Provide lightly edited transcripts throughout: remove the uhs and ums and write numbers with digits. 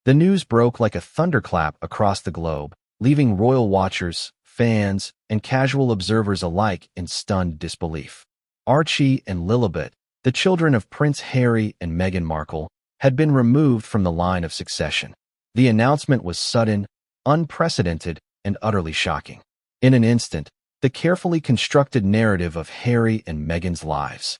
The news broke like a thunderclap across the globe, leaving royal watchers, fans, and casual observers alike in stunned disbelief. Archie and Lilibet, the children of Prince Harry and Meghan Markle, had been removed from the line of succession. The announcement was sudden, unprecedented, and utterly shocking. In an instant, the carefully constructed narrative of Harry and Meghan's lives,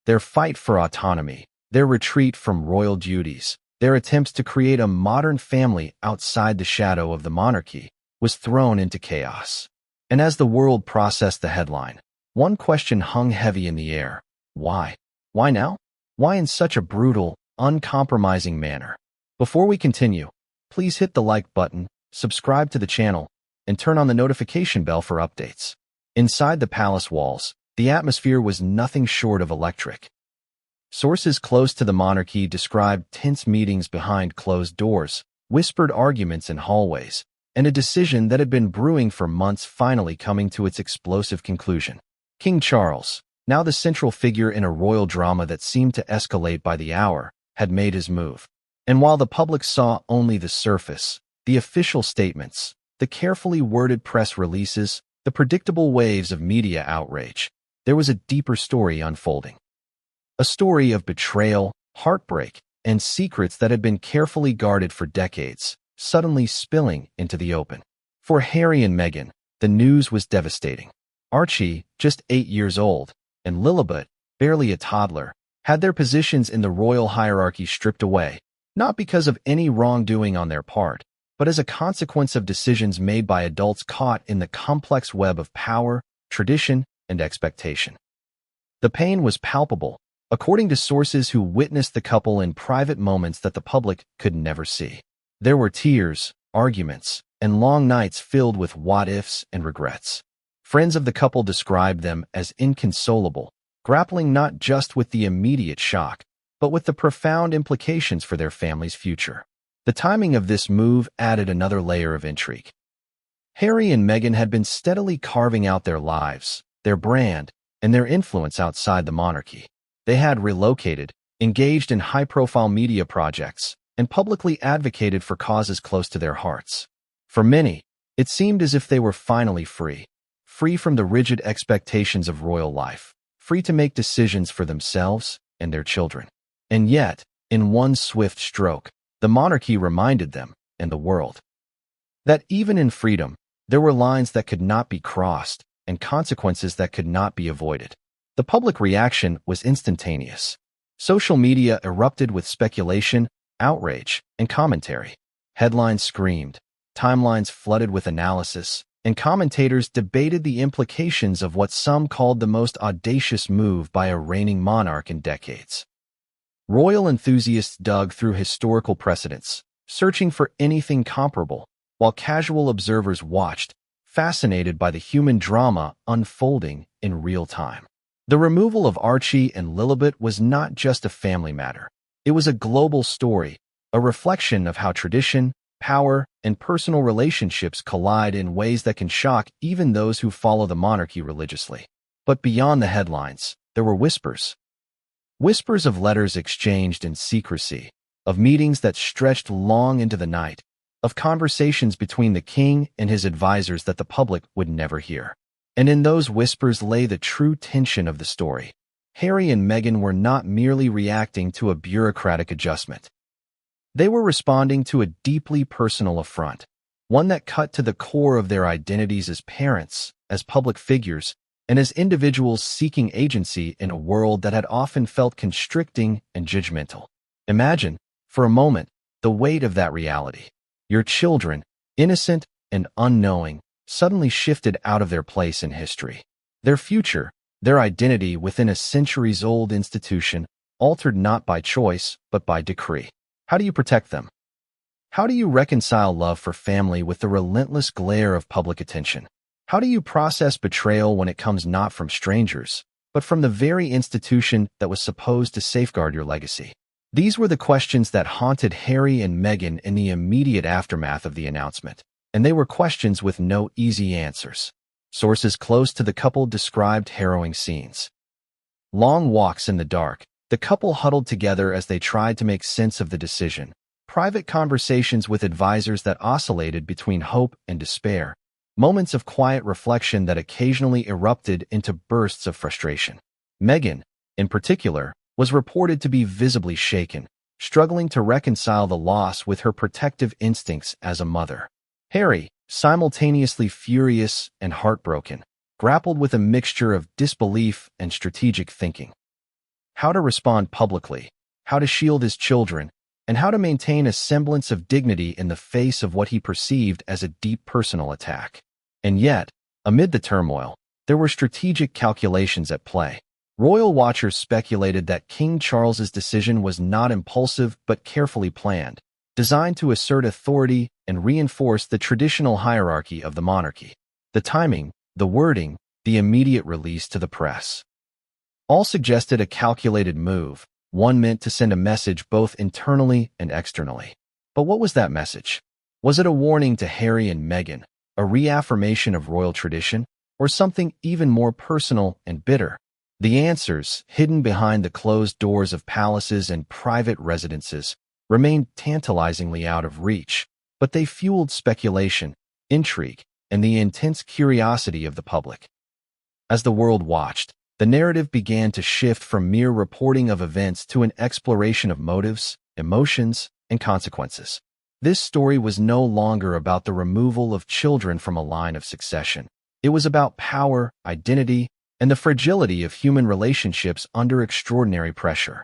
their fight for autonomy, their retreat from royal duties, their attempts to create a modern family outside the shadow of the monarchy, was thrown into chaos. And as the world processed the headline, one question hung heavy in the air. Why? Why now? Why in such a brutal, uncompromising manner? Before we continue, please hit the like button, subscribe to the channel, and turn on the notification bell for updates. Inside the palace walls, the atmosphere was nothing short of electric. Sources close to the monarchy described tense meetings behind closed doors, whispered arguments in hallways, and a decision that had been brewing for months finally coming to its explosive conclusion. King Charles, now the central figure in a royal drama that seemed to escalate by the hour, had made his move. And while the public saw only the surface, the official statements, the carefully worded press releases, the predictable waves of media outrage, there was a deeper story unfolding. A story of betrayal, heartbreak, and secrets that had been carefully guarded for decades, suddenly spilling into the open. For Harry and Meghan, the news was devastating. Archie, just 8 years old, and Lilibet, barely a toddler, had their positions in the royal hierarchy stripped away, not because of any wrongdoing on their part, but as a consequence of decisions made by adults caught in the complex web of power, tradition, and expectation. The pain was palpable, according to sources who witnessed the couple in private moments that the public could never see. There were tears, arguments, and long nights filled with what-ifs and regrets. Friends of the couple described them as inconsolable, grappling not just with the immediate shock, but with the profound implications for their family's future. The timing of this move added another layer of intrigue. Harry and Meghan had been steadily carving out their lives, their brand, and their influence outside the monarchy. They had relocated, engaged in high-profile media projects, and publicly advocated for causes close to their hearts. For many, it seemed as if they were finally free from the rigid expectations of royal life, free to make decisions for themselves and their children. And yet, in one swift stroke, the monarchy reminded them, and the world, that even in freedom, there were lines that could not be crossed and consequences that could not be avoided. The public reaction was instantaneous. Social media erupted with speculation, outrage, and commentary. Headlines screamed, timelines flooded with analysis, and commentators debated the implications of what some called the most audacious move by a reigning monarch in decades. Royal enthusiasts dug through historical precedents, searching for anything comparable, while casual observers watched, fascinated by the human drama unfolding in real time. The removal of Archie and Lilibet was not just a family matter. It was a global story, a reflection of how tradition, power, and personal relationships collide in ways that can shock even those who follow the monarchy religiously. But beyond the headlines, there were whispers. Whispers of letters exchanged in secrecy, of meetings that stretched long into the night, of conversations between the king and his advisors that the public would never hear. And in those whispers lay the true tension of the story. Harry and Meghan were not merely reacting to a bureaucratic adjustment. They were responding to a deeply personal affront, one that cut to the core of their identities as parents, as public figures, and as individuals seeking agency in a world that had often felt constricting and judgmental. Imagine, for a moment, the weight of that reality. Your children, innocent and unknowing, suddenly shifted out of their place in history. Their future, their identity within a centuries-old institution, altered not by choice, but by decree. How do you protect them? How do you reconcile love for family with the relentless glare of public attention? How do you process betrayal when it comes not from strangers, but from the very institution that was supposed to safeguard your legacy? These were the questions that haunted Harry and Meghan in the immediate aftermath of the announcement, and they were questions with no easy answers. Sources close to the couple described harrowing scenes. Long walks in the dark, the couple huddled together as they tried to make sense of the decision, private conversations with advisors that oscillated between hope and despair, moments of quiet reflection that occasionally erupted into bursts of frustration. Meghan, in particular, was reported to be visibly shaken, struggling to reconcile the loss with her protective instincts as a mother. Harry, simultaneously furious and heartbroken, grappled with a mixture of disbelief and strategic thinking. How to respond publicly, how to shield his children, and how to maintain a semblance of dignity in the face of what he perceived as a deep personal attack. And yet, amid the turmoil, there were strategic calculations at play. Royal watchers speculated that King Charles's decision was not impulsive but carefully planned, designed to assert authority and reinforce the traditional hierarchy of the monarchy. The timing, the wording, the immediate release to the press, all suggested a calculated move, one meant to send a message both internally and externally. But what was that message? Was it a warning to Harry and Meghan, a reaffirmation of royal tradition, or something even more personal and bitter? The answers, hidden behind the closed doors of palaces and private residences, remained tantalizingly out of reach, but they fueled speculation, intrigue, and the intense curiosity of the public. As the world watched, the narrative began to shift from mere reporting of events to an exploration of motives, emotions, and consequences. This story was no longer about the removal of children from a line of succession. It was about power, identity, and the fragility of human relationships under extraordinary pressure.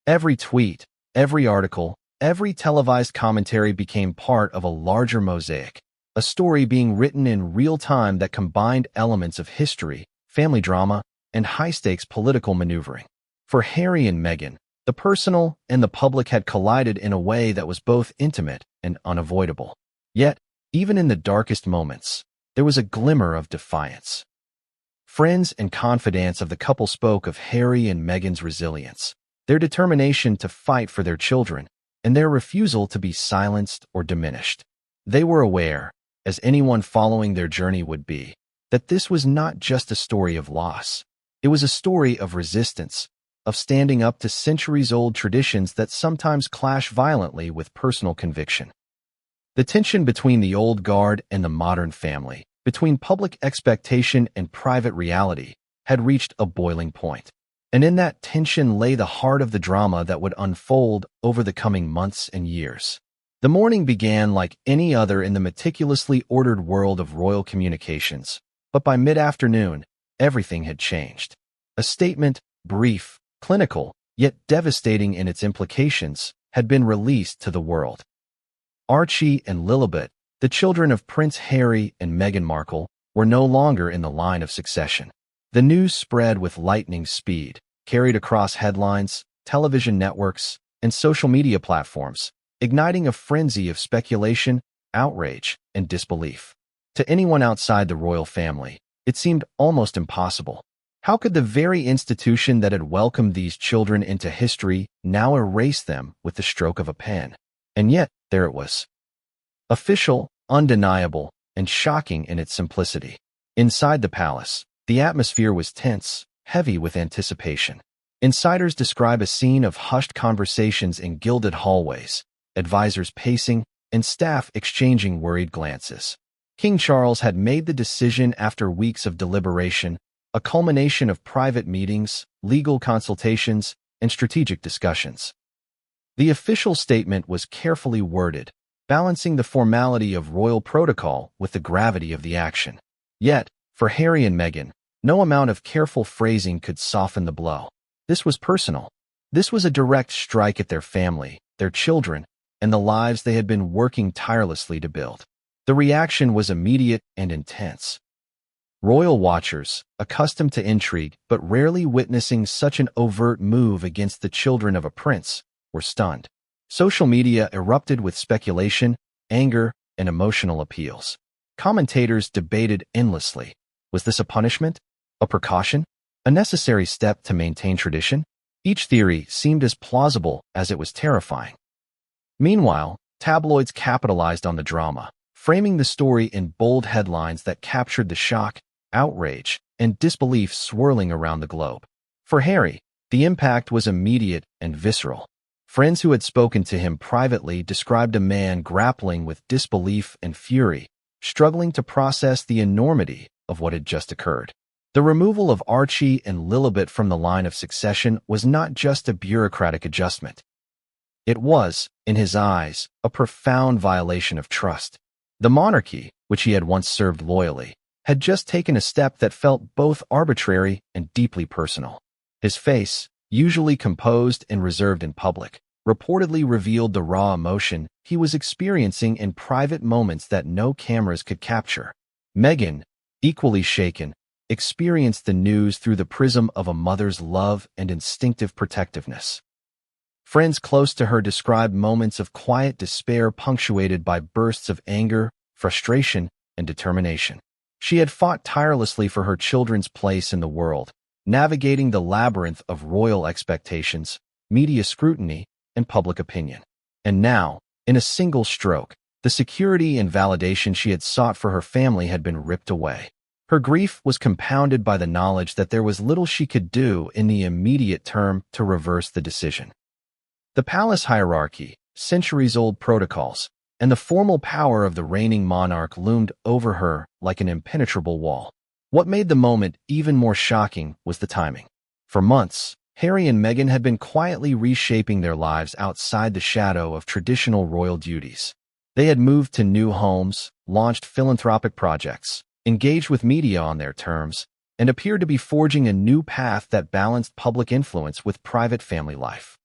Every tweet, every article, every televised commentary became part of a larger mosaic, a story being written in real time that combined elements of history, family drama, and high-stakes political maneuvering. For Harry and Meghan, the personal and the public had collided in a way that was both intimate and unavoidable. Yet, even in the darkest moments, there was a glimmer of defiance. Friends and confidants of the couple spoke of Harry and Meghan's resilience, their determination to fight for their children, and their refusal to be silenced or diminished. They were aware, as anyone following their journey would be, that this was not just a story of loss. It was a story of resistance, of standing up to centuries-old traditions that sometimes clash violently with personal conviction. The tension between the old guard and the modern family, between public expectation and private reality, had reached a boiling point. And in that tension lay the heart of the drama that would unfold over the coming months and years. The morning began like any other in the meticulously ordered world of royal communications, but by mid-afternoon, everything had changed. A statement, brief, clinical, yet devastating in its implications, had been released to the world. Archie and Lilibet, the children of Prince Harry and Meghan Markle, were no longer in the line of succession. The news spread with lightning speed, carried across headlines, television networks, and social media platforms, igniting a frenzy of speculation, outrage, and disbelief. To anyone outside the royal family, it seemed almost impossible. How could the very institution that had welcomed these children into history now erase them with the stroke of a pen? And yet, there it was. Official, undeniable, and shocking in its simplicity. Inside the palace, the atmosphere was tense, heavy with anticipation. Insiders describe a scene of hushed conversations in gilded hallways, advisors pacing, and staff exchanging worried glances. King Charles had made the decision after weeks of deliberation, a culmination of private meetings, legal consultations, and strategic discussions. The official statement was carefully worded, balancing the formality of royal protocol with the gravity of the action. Yet, for Harry and Meghan, no amount of careful phrasing could soften the blow. This was personal. This was a direct strike at their family, their children, and the lives they had been working tirelessly to build. The reaction was immediate and intense. Royal watchers, accustomed to intrigue but rarely witnessing such an overt move against the children of a prince, were stunned. Social media erupted with speculation, anger, and emotional appeals. Commentators debated endlessly. Was this a punishment? A precaution? A necessary step to maintain tradition? Each theory seemed as plausible as it was terrifying. Meanwhile, tabloids capitalized on the drama, framing the story in bold headlines that captured the shock, outrage, and disbelief swirling around the globe. For Harry, the impact was immediate and visceral. Friends who had spoken to him privately described a man grappling with disbelief and fury, struggling to process the enormity of what had just occurred. The removal of Archie and Lilibet from the line of succession was not just a bureaucratic adjustment. It was, in his eyes, a profound violation of trust. The monarchy, which he had once served loyally, had just taken a step that felt both arbitrary and deeply personal. His face, usually composed and reserved in public, reportedly revealed the raw emotion he was experiencing in private moments that no cameras could capture. Meghan, equally shaken, experienced the news through the prism of a mother's love and instinctive protectiveness. Friends close to her described moments of quiet despair punctuated by bursts of anger, frustration, and determination. She had fought tirelessly for her children's place in the world, navigating the labyrinth of royal expectations, media scrutiny, and public opinion. And now, in a single stroke, the security and validation she had sought for her family had been ripped away. Her grief was compounded by the knowledge that there was little she could do in the immediate term to reverse the decision. The palace hierarchy, centuries-old protocols, and the formal power of the reigning monarch loomed over her like an impenetrable wall. What made the moment even more shocking was the timing. For months, Harry and Meghan had been quietly reshaping their lives outside the shadow of traditional royal duties. They had moved to new homes, launched philanthropic projects, engaged with media on their terms, and appeared to be forging a new path that balanced public influence with private family life.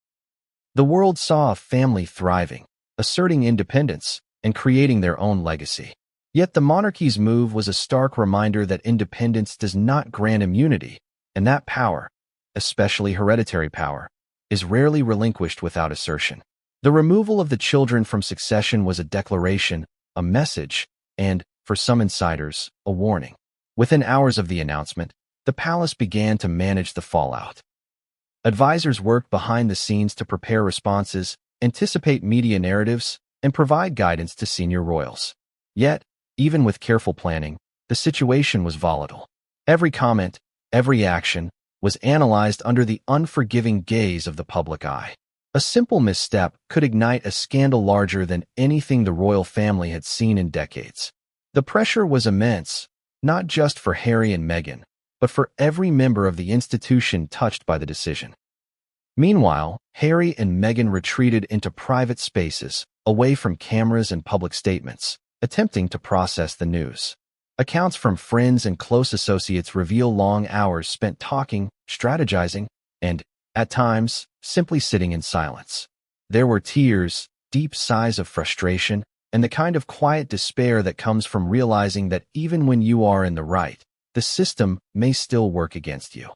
The world saw a family thriving, asserting independence, and creating their own legacy. Yet the monarchy's move was a stark reminder that independence does not grant immunity, and that power, especially hereditary power, is rarely relinquished without assertion. The removal of the children from succession was a declaration, a message, and, for some insiders, a warning. Within hours of the announcement, the palace began to manage the fallout. Advisors worked behind the scenes to prepare responses, anticipate media narratives, and provide guidance to senior royals. Yet, even with careful planning, the situation was volatile. Every comment, every action, was analyzed under the unforgiving gaze of the public eye. A simple misstep could ignite a scandal larger than anything the royal family had seen in decades. The pressure was immense, not just for Harry and Meghan, but for every member of the institution touched by the decision. Meanwhile, Harry and Meghan retreated into private spaces, away from cameras and public statements, attempting to process the news. Accounts from friends and close associates reveal long hours spent talking, strategizing, and, at times, simply sitting in silence. There were tears, deep sighs of frustration, and the kind of quiet despair that comes from realizing that even when you are in the right, the system may still work against you.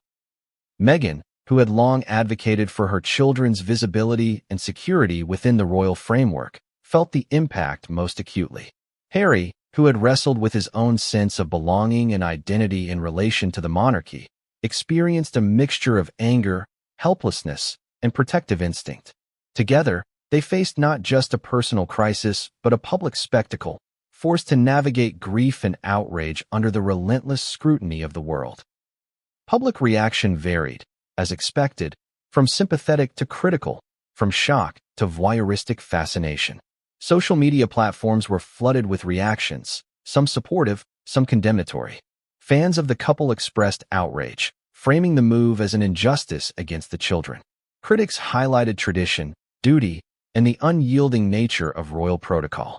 Meghan, who had long advocated for her children's visibility and security within the royal framework, felt the impact most acutely. Harry, who had wrestled with his own sense of belonging and identity in relation to the monarchy, experienced a mixture of anger, helplessness, and protective instinct. Together, they faced not just a personal crisis, but a public spectacle, forced to navigate grief and outrage under the relentless scrutiny of the world. Public reaction varied, as expected, from sympathetic to critical, from shock to voyeuristic fascination. Social media platforms were flooded with reactions, some supportive, some condemnatory. Fans of the couple expressed outrage, framing the move as an injustice against the children. Critics highlighted tradition, duty, and the unyielding nature of royal protocol.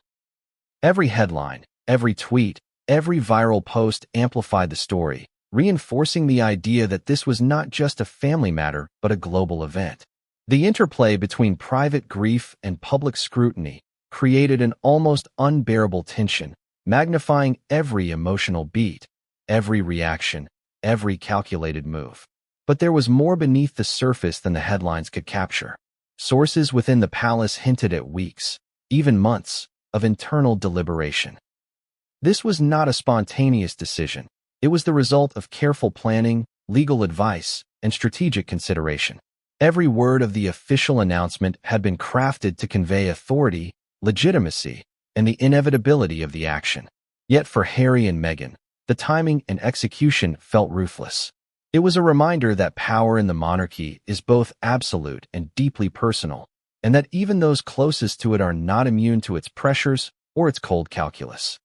Every headline, every tweet, every viral post amplified the story, reinforcing the idea that this was not just a family matter but a global event. The interplay between private grief and public scrutiny created an almost unbearable tension, magnifying every emotional beat, every reaction, every calculated move. But there was more beneath the surface than the headlines could capture. Sources within the palace hinted at weeks, even months, of internal deliberation. This was not a spontaneous decision. It was the result of careful planning, legal advice, and strategic consideration. Every word of the official announcement had been crafted to convey authority, legitimacy, and the inevitability of the action. Yet for Harry and Meghan, the timing and execution felt ruthless. It was a reminder that power in the monarchy is both absolute and deeply personal, and that even those closest to it are not immune to its pressures or its cold calculus.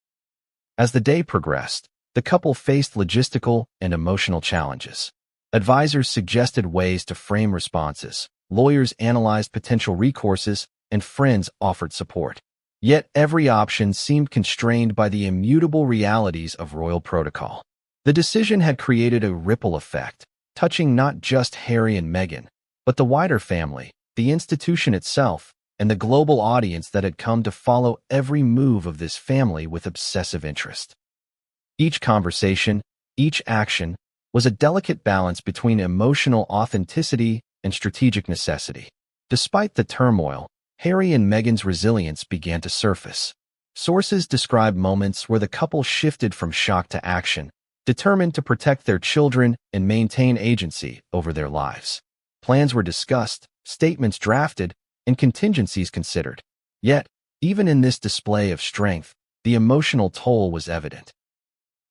As the day progressed, the couple faced logistical and emotional challenges. Advisors suggested ways to frame responses, lawyers analyzed potential recourses, and friends offered support. Yet every option seemed constrained by the immutable realities of royal protocol. The decision had created a ripple effect, touching not just Harry and Meghan, but the wider family, the institution itself, and the global audience that had come to follow every move of this family with obsessive interest. Each conversation, each action, was a delicate balance between emotional authenticity and strategic necessity. Despite the turmoil, Harry and Meghan's resilience began to surface. Sources describe moments where the couple shifted from shock to action, determined to protect their children and maintain agency over their lives. Plans were discussed, statements drafted, and contingencies considered. Yet, even in this display of strength, the emotional toll was evident.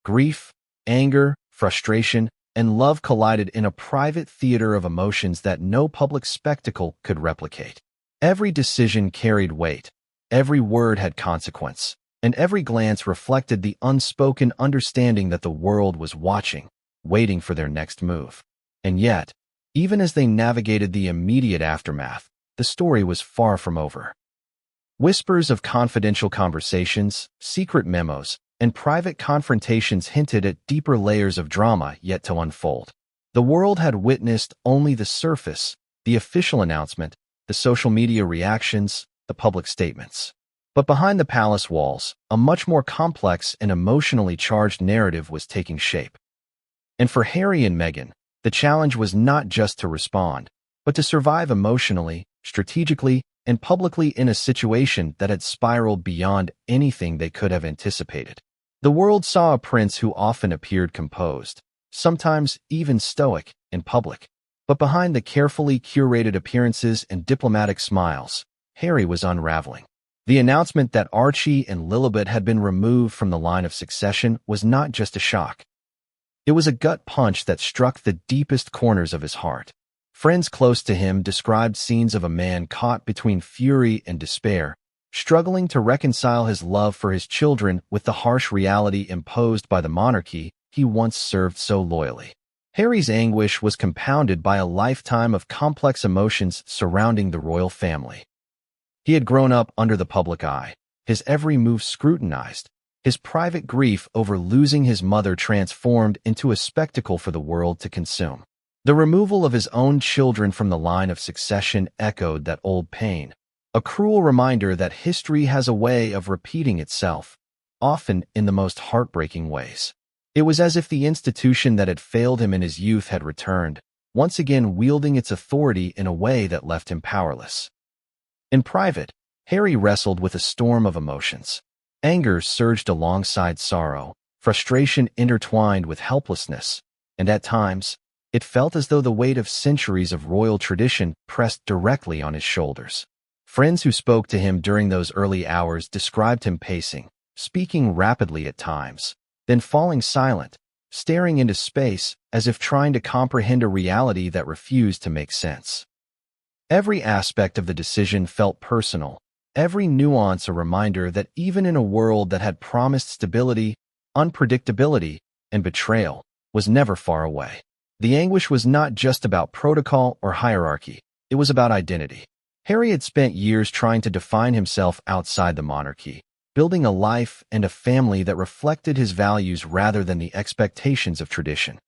Grief, anger, frustration, and love collided in a private theater of emotions that no public spectacle could replicate. Every decision carried weight, every word had consequence, and every glance reflected the unspoken understanding that the world was watching, waiting for their next move. And yet, even as they navigated the immediate aftermath, the story was far from over. Whispers of confidential conversations, secret memos, and private confrontations hinted at deeper layers of drama yet to unfold. The world had witnessed only the surface, the official announcement, the social media reactions, the public statements. But behind the palace walls, a much more complex and emotionally charged narrative was taking shape. And for Harry and Meghan, the challenge was not just to respond, but to survive emotionally, strategically, and publicly in a situation that had spiraled beyond anything they could have anticipated. The world saw a prince who often appeared composed, sometimes even stoic, in public. But behind the carefully curated appearances and diplomatic smiles, Harry was unraveling. The announcement that Archie and Lilibet had been removed from the line of succession was not just a shock. It was a gut punch that struck the deepest corners of his heart. Friends close to him described scenes of a man caught between fury and despair, struggling to reconcile his love for his children with the harsh reality imposed by the monarchy he once served so loyally. Harry's anguish was compounded by a lifetime of complex emotions surrounding the royal family. He had grown up under the public eye, his every move scrutinized, his private grief over losing his mother transformed into a spectacle for the world to consume. The removal of his own children from the line of succession echoed that old pain, a cruel reminder that history has a way of repeating itself, often in the most heartbreaking ways. It was as if the institution that had failed him in his youth had returned, once again wielding its authority in a way that left him powerless. In private, Harry wrestled with a storm of emotions. Anger surged alongside sorrow, frustration intertwined with helplessness, and at times, it felt as though the weight of centuries of royal tradition pressed directly on his shoulders. Friends who spoke to him during those early hours described him pacing, speaking rapidly at times, then falling silent, staring into space as if trying to comprehend a reality that refused to make sense. Every aspect of the decision felt personal, every nuance a reminder that even in a world that had promised stability, unpredictability, and betrayal, was never far away. The anguish was not just about protocol or hierarchy, it was about identity. Harry had spent years trying to define himself outside the monarchy, building a life and a family that reflected his values rather than the expectations of tradition.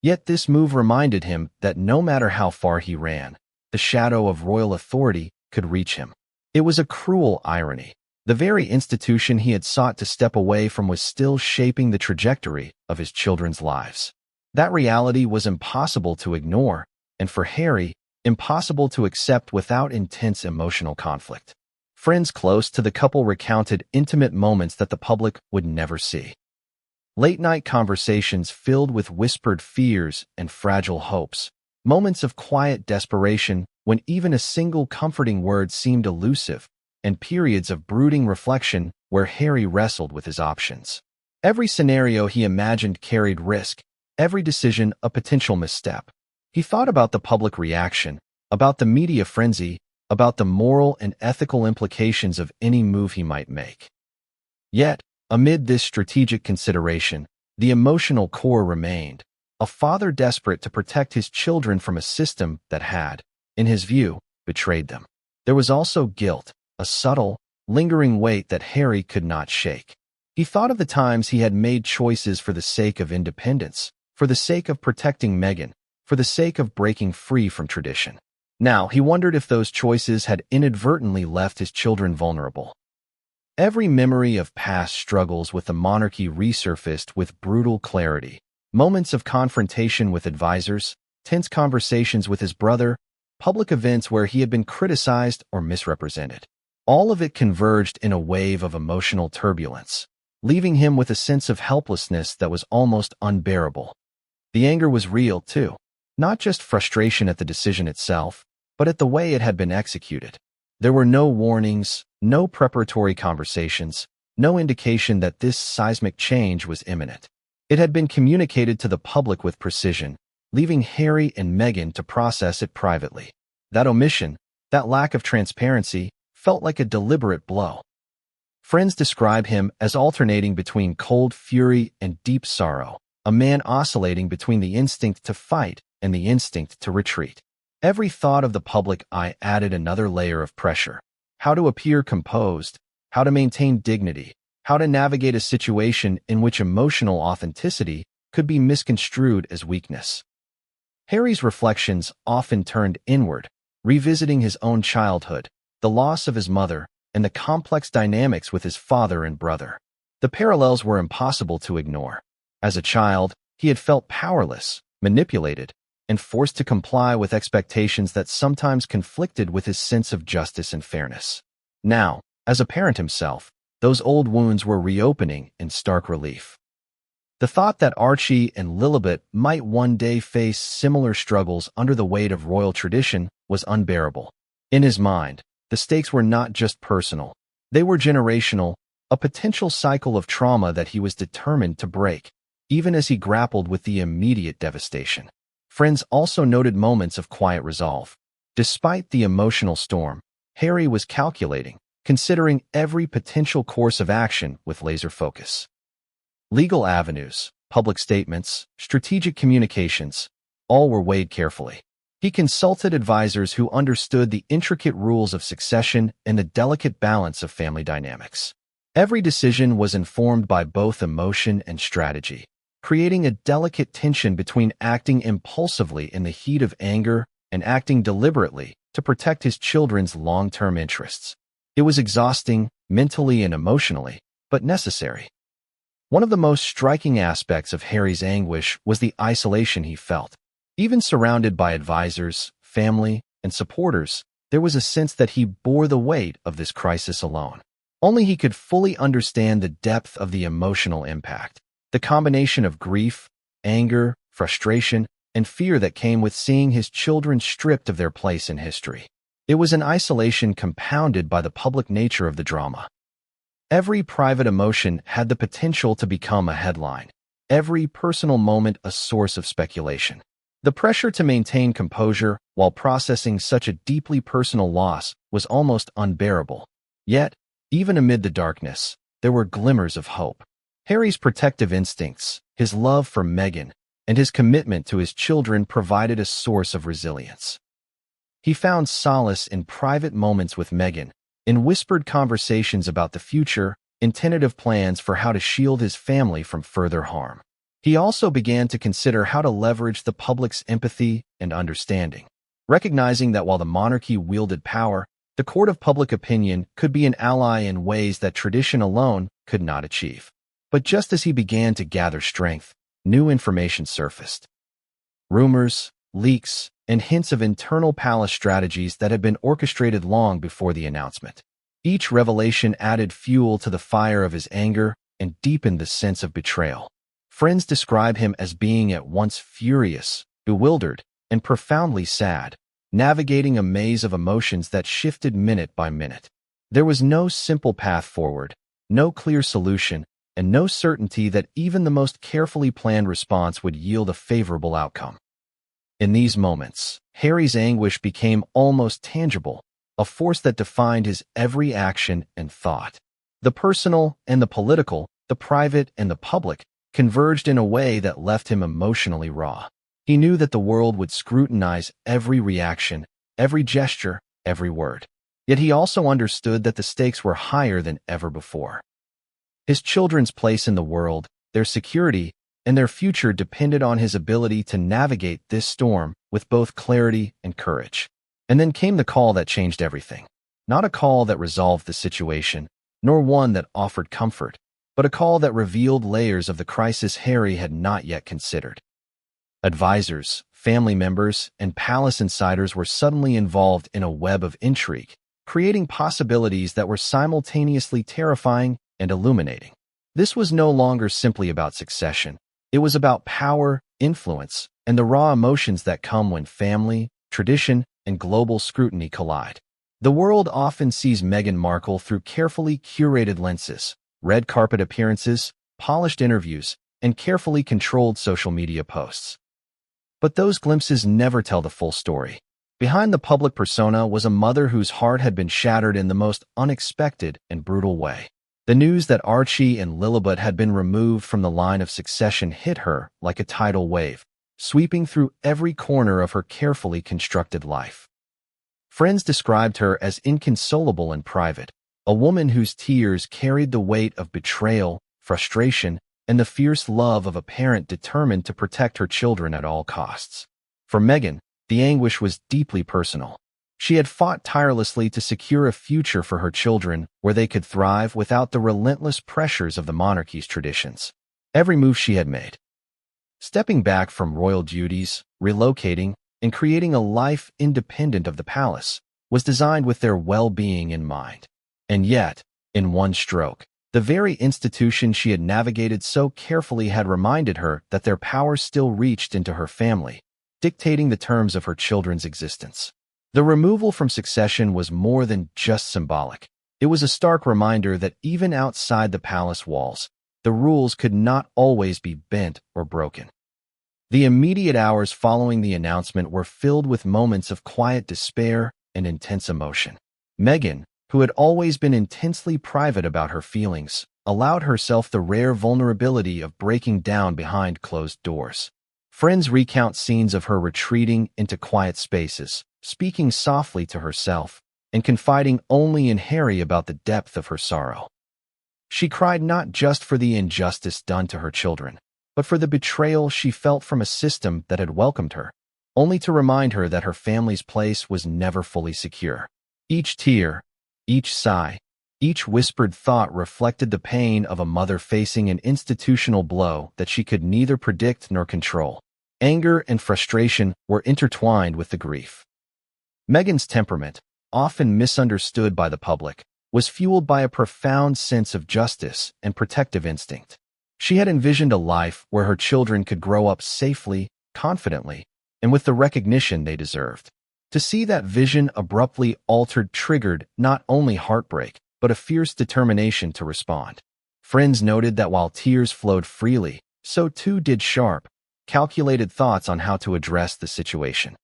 Yet this move reminded him that no matter how far he ran, the shadow of royal authority could reach him. It was a cruel irony. The very institution he had sought to step away from was still shaping the trajectory of his children's lives. That reality was impossible to ignore, and for Harry, impossible to accept without intense emotional conflict. Friends close to the couple recounted intimate moments that the public would never see. Late-night conversations filled with whispered fears and fragile hopes, moments of quiet desperation when even a single comforting word seemed elusive, and periods of brooding reflection where Harry wrestled with his options. Every scenario he imagined carried risk, every decision a potential misstep. He thought about the public reaction, about the media frenzy, about the moral and ethical implications of any move he might make. Yet, amid this strategic consideration, the emotional core remained, a father desperate to protect his children from a system that had, in his view, betrayed them. There was also guilt, a subtle, lingering weight that Harry could not shake. He thought of the times he had made choices for the sake of independence, for the sake of protecting Meghan, for the sake of breaking free from tradition. Now, he wondered if those choices had inadvertently left his children vulnerable. Every memory of past struggles with the monarchy resurfaced with brutal clarity. Moments of confrontation with advisors, tense conversations with his brother, public events where he had been criticized or misrepresented. All of it converged in a wave of emotional turbulence, leaving him with a sense of helplessness that was almost unbearable. The anger was real, too. Not just frustration at the decision itself, but at the way it had been executed. There were no warnings, no preparatory conversations, no indication that this seismic change was imminent. It had been communicated to the public with precision, leaving Harry and Meghan to process it privately. That omission, that lack of transparency, felt like a deliberate blow. Friends describe him as alternating between cold fury and deep sorrow, a man oscillating between the instinct to fight and the instinct to retreat. Every thought of the public eye added another layer of pressure. How to appear composed, how to maintain dignity, how to navigate a situation in which emotional authenticity could be misconstrued as weakness. Harry's reflections often turned inward, revisiting his own childhood, the loss of his mother, and the complex dynamics with his father and brother. The parallels were impossible to ignore. As a child, he had felt powerless, manipulated, and forced to comply with expectations that sometimes conflicted with his sense of justice and fairness. Now, as a parent himself, those old wounds were reopening in stark relief. The thought that Archie and Lilibet might one day face similar struggles under the weight of royal tradition was unbearable. In his mind, the stakes were not just personal, they were generational, a potential cycle of trauma that he was determined to break, even as he grappled with the immediate devastation. Friends also noted moments of quiet resolve. Despite the emotional storm, Harry was calculating, considering every potential course of action with laser focus. Legal avenues, public statements, strategic communications, all were weighed carefully. He consulted advisors who understood the intricate rules of succession and the delicate balance of family dynamics. Every decision was informed by both emotion and strategy, creating a delicate tension between acting impulsively in the heat of anger and acting deliberately to protect his children's long-term interests. It was exhausting, mentally and emotionally, but necessary. One of the most striking aspects of Harry's anguish was the isolation he felt. Even surrounded by advisors, family, and supporters, there was a sense that he bore the weight of this crisis alone. Only he could fully understand the depth of the emotional impact, the combination of grief, anger, frustration, and fear that came with seeing his children stripped of their place in history. It was an isolation compounded by the public nature of the drama. Every private emotion had the potential to become a headline, every personal moment a source of speculation. The pressure to maintain composure while processing such a deeply personal loss was almost unbearable. Yet, even amid the darkness, there were glimmers of hope. Harry's protective instincts, his love for Meghan, and his commitment to his children provided a source of resilience. He found solace in private moments with Meghan, in whispered conversations about the future, in tentative plans for how to shield his family from further harm. He also began to consider how to leverage the public's empathy and understanding, recognizing that while the monarchy wielded power, the court of public opinion could be an ally in ways that tradition alone could not achieve. But just as he began to gather strength, new information surfaced. Rumors, leaks, and hints of internal palace strategies that had been orchestrated long before the announcement. Each revelation added fuel to the fire of his anger and deepened the sense of betrayal. Friends describe him as being at once furious, bewildered, and profoundly sad, navigating a maze of emotions that shifted minute by minute. There was no simple path forward, no clear solution, and no certainty that even the most carefully planned response would yield a favorable outcome. In these moments, Harry's anguish became almost tangible, a force that defined his every action and thought. The personal and the political, the private and the public, converged in a way that left him emotionally raw. He knew that the world would scrutinize every reaction, every gesture, every word. Yet he also understood that the stakes were higher than ever before. His children's place in the world, their security, and their future depended on his ability to navigate this storm with both clarity and courage. And then came the call that changed everything. Not a call that resolved the situation, nor one that offered comfort, but a call that revealed layers of the crisis Harry had not yet considered. Advisors, family members, and palace insiders were suddenly involved in a web of intrigue, creating possibilities that were simultaneously terrifying and illuminating. This was no longer simply about succession. It was about power, influence, and the raw emotions that come when family, tradition, and global scrutiny collide. The world often sees Meghan Markle through carefully curated lenses, red carpet appearances, polished interviews, and carefully controlled social media posts. But those glimpses never tell the full story. Behind the public persona was a mother whose heart had been shattered in the most unexpected and brutal way. The news that Archie and Lilibet had been removed from the line of succession hit her like a tidal wave, sweeping through every corner of her carefully constructed life. Friends described her as inconsolable in private, a woman whose tears carried the weight of betrayal, frustration, and the fierce love of a parent determined to protect her children at all costs. For Meghan, the anguish was deeply personal. She had fought tirelessly to secure a future for her children where they could thrive without the relentless pressures of the monarchy's traditions. Every move she had made, stepping back from royal duties, relocating, and creating a life independent of the palace, was designed with their well-being in mind. And yet, in one stroke, the very institution she had navigated so carefully had reminded her that their power still reached into her family, dictating the terms of her children's existence. The removal from succession was more than just symbolic. It was a stark reminder that even outside the palace walls, the rules could not always be bent or broken. The immediate hours following the announcement were filled with moments of quiet despair and intense emotion. Meghan, who had always been intensely private about her feelings, allowed herself the rare vulnerability of breaking down behind closed doors. Friends recount scenes of her retreating into quiet spaces, speaking softly to herself, and confiding only in Harry about the depth of her sorrow. She cried not just for the injustice done to her children, but for the betrayal she felt from a system that had welcomed her, only to remind her that her family's place was never fully secure. Each tear, each sigh, each whispered thought reflected the pain of a mother facing an institutional blow that she could neither predict nor control. Anger and frustration were intertwined with the grief. Meghan's temperament, often misunderstood by the public, was fueled by a profound sense of justice and protective instinct. She had envisioned a life where her children could grow up safely, confidently, and with the recognition they deserved. To see that vision abruptly altered triggered not only heartbreak, but a fierce determination to respond. Friends noted that while tears flowed freely, so too did sharp, calculated thoughts on how to address the situation.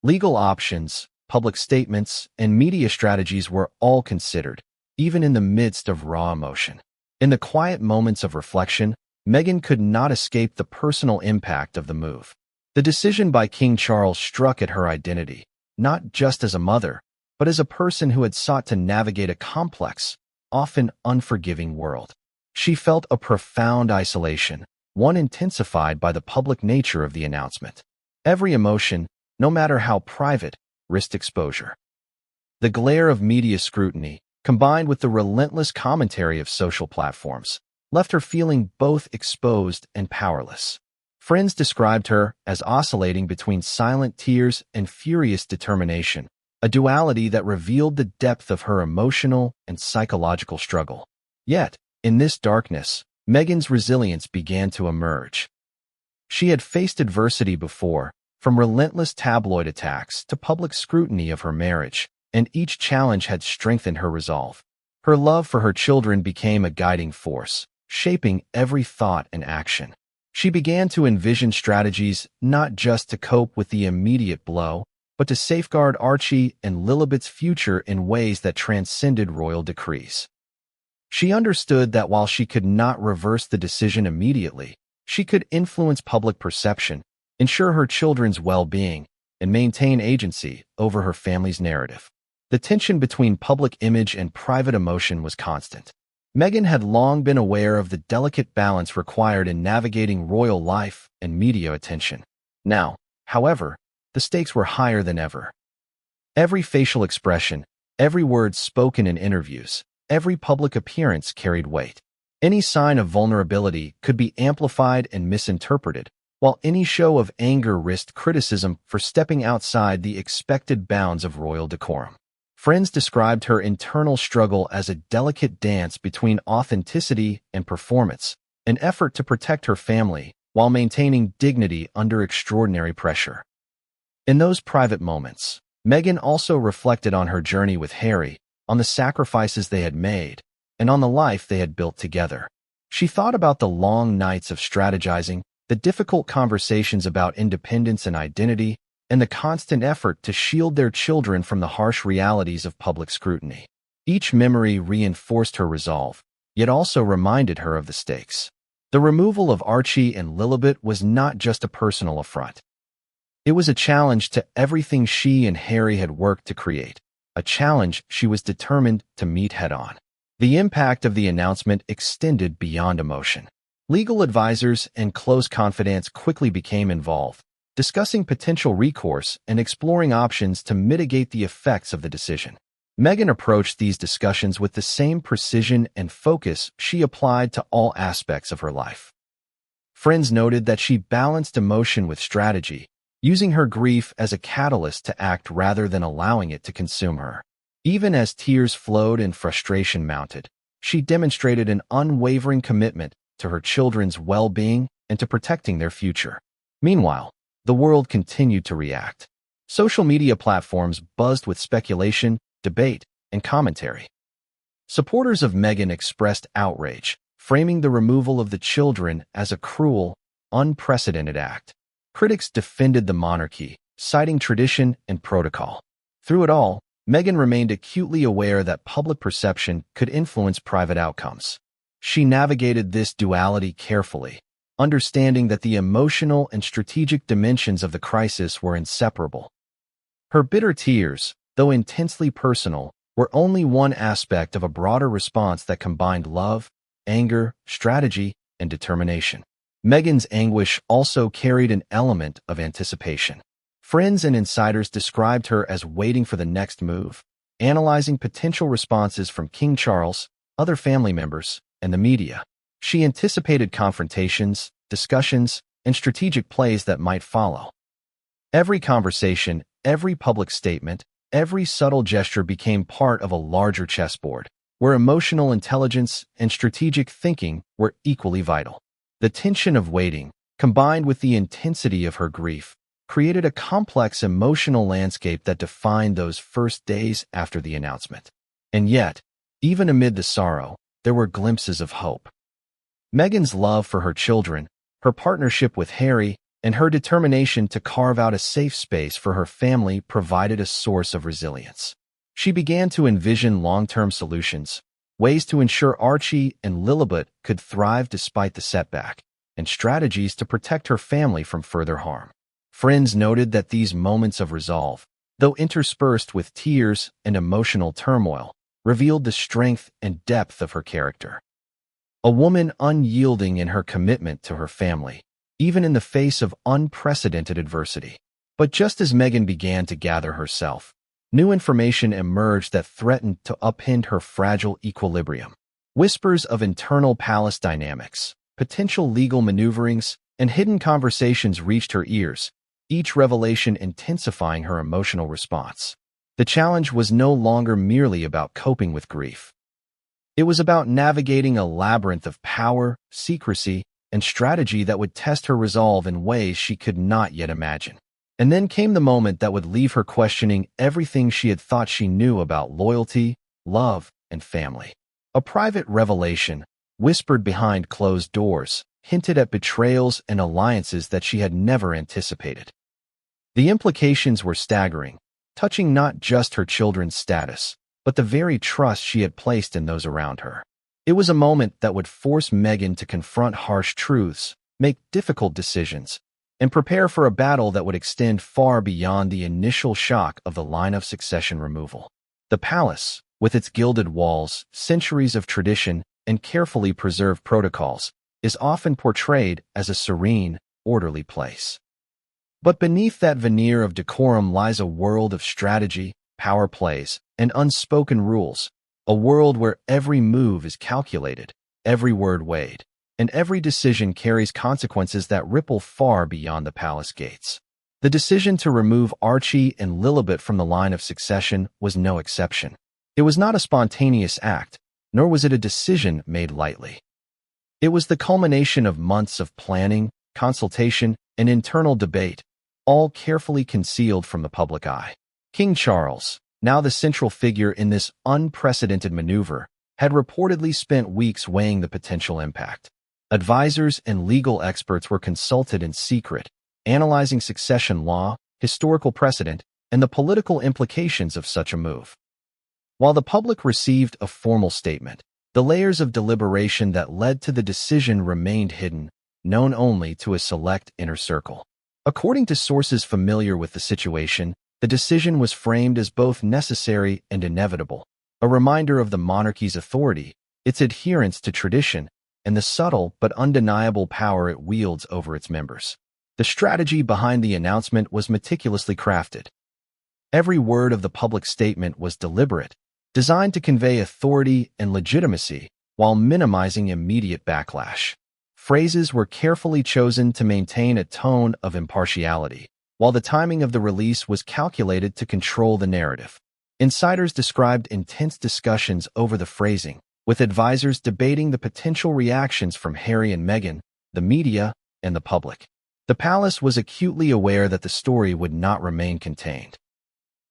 Legal options, public statements, and media strategies were all considered, even in the midst of raw emotion. In the quiet moments of reflection, Meghan could not escape the personal impact of the move. The decision by King Charles struck at her identity, not just as a mother, but as a person who had sought to navigate a complex, often unforgiving world. She felt a profound isolation, one intensified by the public nature of the announcement. Every emotion, no matter how private, risked exposure. The glare of media scrutiny, combined with the relentless commentary of social platforms, left her feeling both exposed and powerless. Friends described her as oscillating between silent tears and furious determination, a duality that revealed the depth of her emotional and psychological struggle. Yet, in this darkness, Meghan's resilience began to emerge. She had faced adversity before, from relentless tabloid attacks to public scrutiny of her marriage, and each challenge had strengthened her resolve. Her love for her children became a guiding force, shaping every thought and action. She began to envision strategies not just to cope with the immediate blow, but to safeguard Archie and Lilibet's future in ways that transcended royal decrees. She understood that while she could not reverse the decision immediately, she could influence public perception, ensure her children's well-being, and maintain agency over her family's narrative. The tension between public image and private emotion was constant. Meghan had long been aware of the delicate balance required in navigating royal life and media attention. Now, however, the stakes were higher than ever. Every facial expression, every word spoken in interviews, every public appearance carried weight. Any sign of vulnerability could be amplified and misinterpreted, while any show of anger risked criticism for stepping outside the expected bounds of royal decorum. Friends described her internal struggle as a delicate dance between authenticity and performance, an effort to protect her family while maintaining dignity under extraordinary pressure. In those private moments, Meghan also reflected on her journey with Harry, on the sacrifices they had made, and on the life they had built together. She thought about the long nights of strategizing, the difficult conversations about independence and identity, and the constant effort to shield their children from the harsh realities of public scrutiny. Each memory reinforced her resolve, yet also reminded her of the stakes. The removal of Archie and Lilibet was not just a personal affront. It was a challenge to everything she and Harry had worked to create, a challenge she was determined to meet head-on. The impact of the announcement extended beyond emotion. Legal advisors and close confidants quickly became involved, discussing potential recourse and exploring options to mitigate the effects of the decision. Meghan approached these discussions with the same precision and focus she applied to all aspects of her life. Friends noted that she balanced emotion with strategy, using her grief as a catalyst to act rather than allowing it to consume her. Even as tears flowed and frustration mounted, she demonstrated an unwavering commitment to her children's well-being and to protecting their future. Meanwhile, the world continued to react. Social media platforms buzzed with speculation, debate, and commentary. Supporters of Meghan expressed outrage, framing the removal of the children as a cruel, unprecedented act. Critics defended the monarchy, citing tradition and protocol. Through it all, Meghan remained acutely aware that public perception could influence private outcomes. She navigated this duality carefully, understanding that the emotional and strategic dimensions of the crisis were inseparable. Her bitter tears, though intensely personal, were only one aspect of a broader response that combined love, anger, strategy, and determination. Meghan's anguish also carried an element of anticipation. Friends and insiders described her as waiting for the next move, analyzing potential responses from King Charles, other family members, and the media. She anticipated confrontations, discussions, and strategic plays that might follow. Every conversation, every public statement, every subtle gesture became part of a larger chessboard, where emotional intelligence and strategic thinking were equally vital. The tension of waiting, combined with the intensity of her grief, created a complex emotional landscape that defined those first days after the announcement. And yet, even amid the sorrow, there were glimpses of hope. Meghan's love for her children, her partnership with Harry, and her determination to carve out a safe space for her family provided a source of resilience. She began to envision long-term solutions, ways to ensure Archie and Lilibet could thrive despite the setback, and strategies to protect her family from further harm. Friends noted that these moments of resolve, though interspersed with tears and emotional turmoil, revealed the strength and depth of her character. A woman unyielding in her commitment to her family, even in the face of unprecedented adversity. But just as Meghan began to gather herself, new information emerged that threatened to upend her fragile equilibrium. Whispers of internal palace dynamics, potential legal maneuverings, and hidden conversations reached her ears, each revelation intensifying her emotional response. The challenge was no longer merely about coping with grief. It was about navigating a labyrinth of power, secrecy, and strategy that would test her resolve in ways she could not yet imagine. And then came the moment that would leave her questioning everything she had thought she knew about loyalty, love, and family. A private revelation, whispered behind closed doors, hinted at betrayals and alliances that she had never anticipated. The implications were staggering, touching not just her children's status, but the very trust she had placed in those around her. It was a moment that would force Meghan to confront harsh truths, make difficult decisions, and prepare for a battle that would extend far beyond the initial shock of the line of succession removal. The palace, with its gilded walls, centuries of tradition, and carefully preserved protocols, is often portrayed as a serene, orderly place. But beneath that veneer of decorum lies a world of strategy, power plays, and unspoken rules, a world where every move is calculated, every word weighed, and every decision carries consequences that ripple far beyond the palace gates. The decision to remove Archie and Lilibet from the line of succession was no exception. It was not a spontaneous act, nor was it a decision made lightly. It was the culmination of months of planning, consultation, and internal debate, all carefully concealed from the public eye. King Charles, now the central figure in this unprecedented maneuver, had reportedly spent weeks weighing the potential impact. Advisors and legal experts were consulted in secret, analyzing succession law, historical precedent, and the political implications of such a move. While the public received a formal statement, the layers of deliberation that led to the decision remained hidden, known only to a select inner circle. According to sources familiar with the situation, the decision was framed as both necessary and inevitable, a reminder of the monarchy's authority, its adherence to tradition, and the subtle but undeniable power it wields over its members. The strategy behind the announcement was meticulously crafted. Every word of the public statement was deliberate, designed to convey authority and legitimacy while minimizing immediate backlash. Phrases were carefully chosen to maintain a tone of impartiality, while the timing of the release was calculated to control the narrative. Insiders described intense discussions over the phrasing, with advisors debating the potential reactions from Harry and Meghan, the media, and the public. The palace was acutely aware that the story would not remain contained.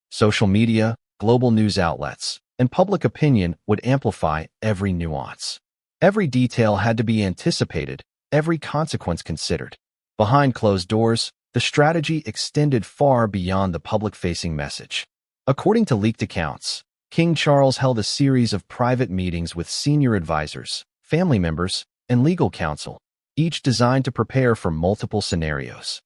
Social media, global news outlets, and public opinion would amplify every nuance. Every detail had to be anticipated, every consequence considered. Behind closed doors, the strategy extended far beyond the public-facing message. According to leaked accounts, King Charles held a series of private meetings with senior advisors, family members, and legal counsel, each designed to prepare for multiple scenarios.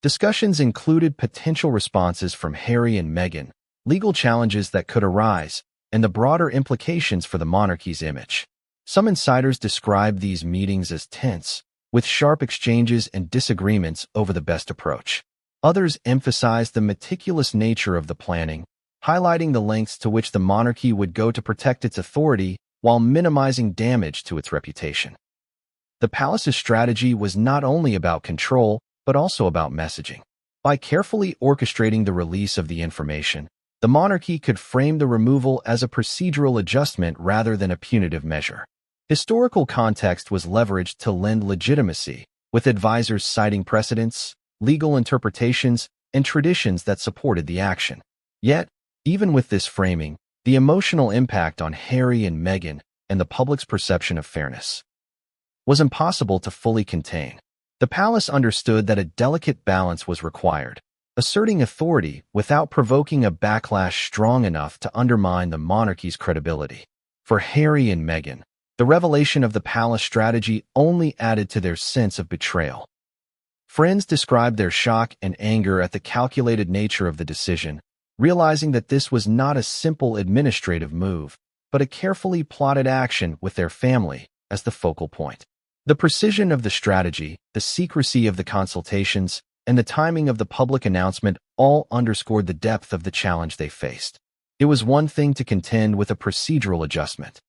Discussions included potential responses from Harry and Meghan, legal challenges that could arise, and the broader implications for the monarchy's image. Some insiders described these meetings as tense, with sharp exchanges and disagreements over the best approach. Others emphasized the meticulous nature of the planning, highlighting the lengths to which the monarchy would go to protect its authority while minimizing damage to its reputation. The palace's strategy was not only about control, but also about messaging. By carefully orchestrating the release of the information, the monarchy could frame the removal as a procedural adjustment rather than a punitive measure. Historical context was leveraged to lend legitimacy, with advisors citing precedents, legal interpretations, and traditions that supported the action. Yet, even with this framing, the emotional impact on Harry and Meghan and the public's perception of fairness was impossible to fully contain. The palace understood that a delicate balance was required, asserting authority without provoking a backlash strong enough to undermine the monarchy's credibility. For Harry and Meghan, the revelation of the palace strategy only added to their sense of betrayal. Friends described their shock and anger at the calculated nature of the decision, realizing that this was not a simple administrative move, but a carefully plotted action with their family as the focal point. The precision of the strategy, the secrecy of the consultations, and the timing of the public announcement all underscored the depth of the challenge they faced. It was one thing to contend with a procedural adjustment.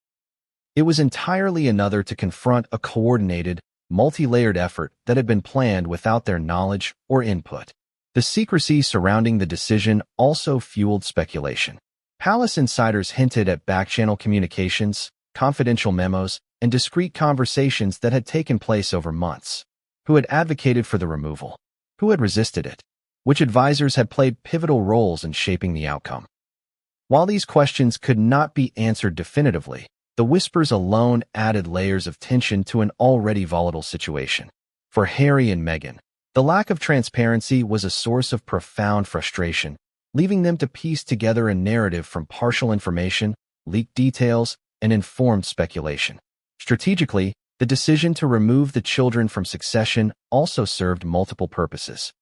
It was entirely another to confront a coordinated, multi-layered effort that had been planned without their knowledge or input. The secrecy surrounding the decision also fueled speculation. Palace insiders hinted at back-channel communications, confidential memos, and discreet conversations that had taken place over months. Who had advocated for the removal? Who had resisted it? Which advisors had played pivotal roles in shaping the outcome? While these questions could not be answered definitively, the whispers alone added layers of tension to an already volatile situation. For Harry and Meghan, The lack of transparency was a source of profound frustration, leaving them to piece together a narrative from partial information, leaked details, and informed speculation. Strategically, the decision to remove the children from succession also served multiple purposes.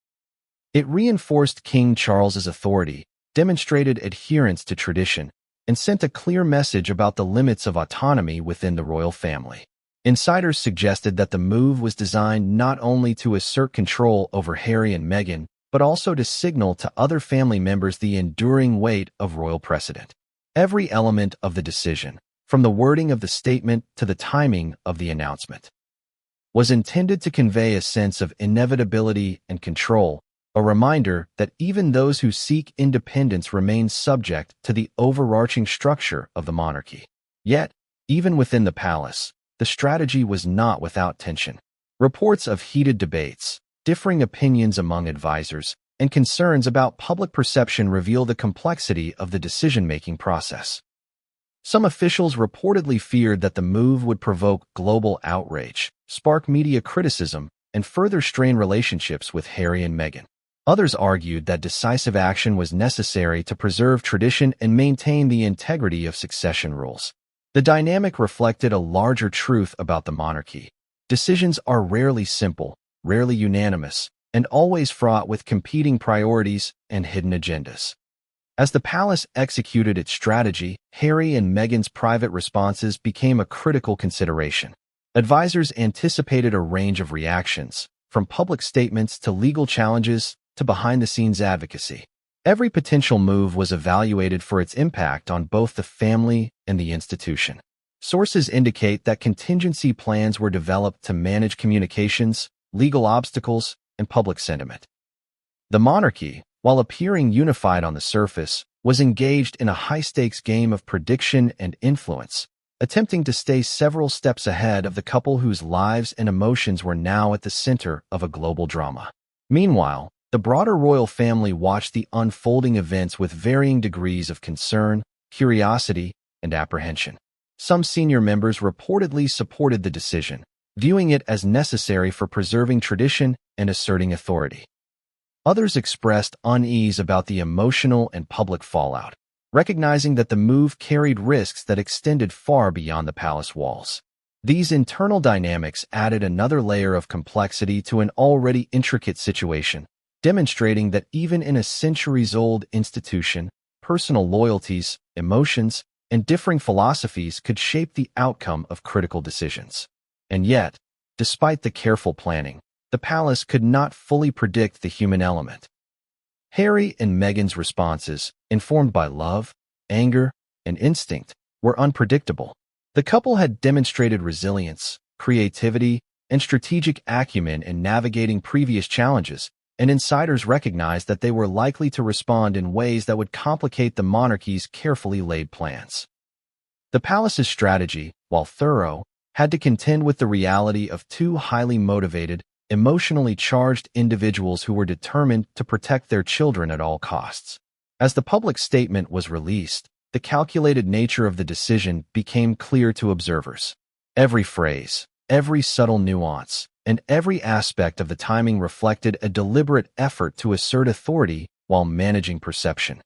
It reinforced King Charles's authority, demonstrated adherence to tradition, and sent a clear message about the limits of autonomy within the royal family. Insiders suggested that the move was designed not only to assert control over Harry and Meghan, but also to signal to other family members the enduring weight of royal precedent. Every element of the decision, from the wording of the statement to the timing of the announcement, was intended to convey a sense of inevitability and control, a reminder that even those who seek independence remain subject to the overarching structure of the monarchy. Yet, even within the palace, the strategy was not without tension. Reports of heated debates, differing opinions among advisors, and concerns about public perception reveal the complexity of the decision-making process. Some officials reportedly feared that the move would provoke global outrage, spark media criticism, and further strain relationships with Harry and Meghan. Others argued that decisive action was necessary to preserve tradition and maintain the integrity of succession rules. The dynamic reflected a larger truth about the monarchy. Decisions are rarely simple, rarely unanimous, and always fraught with competing priorities and hidden agendas. As the palace executed its strategy, Harry and Meghan's private responses became a critical consideration. Advisors anticipated a range of reactions, from public statements to legal challenges to behind-the-scenes advocacy. Every potential move was evaluated for its impact on both the family and the institution. Sources indicate that contingency plans were developed to manage communications, legal obstacles, and public sentiment. The monarchy, while appearing unified on the surface, was engaged in a high-stakes game of prediction and influence, attempting to stay several steps ahead of the couple whose lives and emotions were now at the center of a global drama. Meanwhile, the broader royal family watched the unfolding events with varying degrees of concern, curiosity, and apprehension. Some senior members reportedly supported the decision, viewing it as necessary for preserving tradition and asserting authority. Others expressed unease about the emotional and public fallout, recognizing that the move carried risks that extended far beyond the palace walls. These internal dynamics added another layer of complexity to an already intricate situation, demonstrating that even in a centuries-old institution, personal loyalties, emotions, and differing philosophies could shape the outcome of critical decisions. And yet, despite the careful planning, the palace could not fully predict the human element. Harry and Meghan's responses, informed by love, anger, and instinct, were unpredictable. The couple had demonstrated resilience, creativity, and strategic acumen in navigating previous challenges, and insiders recognized that they were likely to respond in ways that would complicate the monarchy's carefully laid plans. The palace's strategy, while thorough, had to contend with the reality of two highly motivated, emotionally charged individuals who were determined to protect their children at all costs. As the public statement was released, the calculated nature of the decision became clear to observers. Every phrase, every subtle nuance, and every aspect of the timing reflected a deliberate effort to assert authority while managing perception.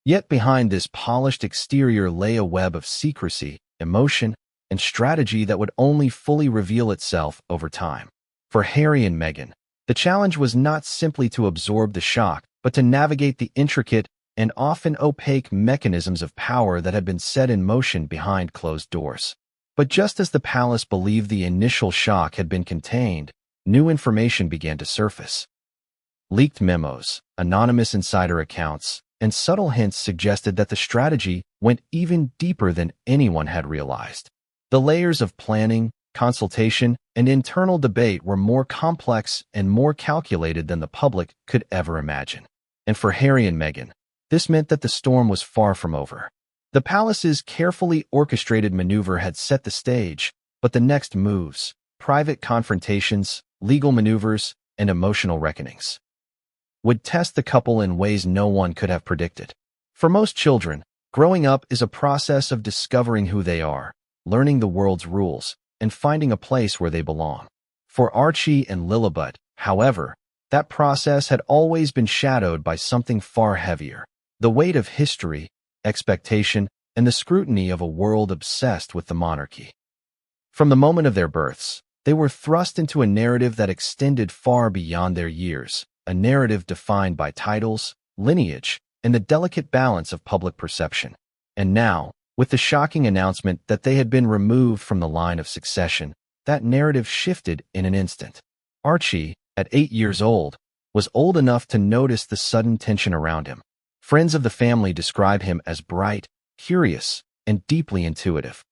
Yet behind this polished exterior lay a web of secrecy, emotion, and strategy that would only fully reveal itself over time. For Harry and Meghan, the challenge was not simply to absorb the shock, but to navigate the intricate and often opaque mechanisms of power that had been set in motion behind closed doors. But just as the palace believed the initial shock had been contained, new information began to surface. Leaked memos, anonymous insider accounts, and subtle hints suggested that the strategy went even deeper than anyone had realized. The layers of planning, consultation, and internal debate were more complex and more calculated than the public could ever imagine. And for Harry and Meghan, this meant that the storm was far from over. The palace's carefully orchestrated maneuver had set the stage, but the next moves, private confrontations, legal maneuvers, and emotional reckonings, would test the couple in ways no one could have predicted. For most children, growing up is a process of discovering who they are, learning the world's rules, and finding a place where they belong. For Archie and Lilibet, however, that process had always been shadowed by something far heavier: the weight of history, expectation, and the scrutiny of a world obsessed with the monarchy. From the moment of their births, they were thrust into a narrative that extended far beyond their years, a narrative defined by titles, lineage, and the delicate balance of public perception. And now, with the shocking announcement that they had been removed from the line of succession, that narrative shifted in an instant. Archie, at 8 years old, was old enough to notice the sudden tension around him. Friends of the family describe him as bright, curious, and deeply intuitive.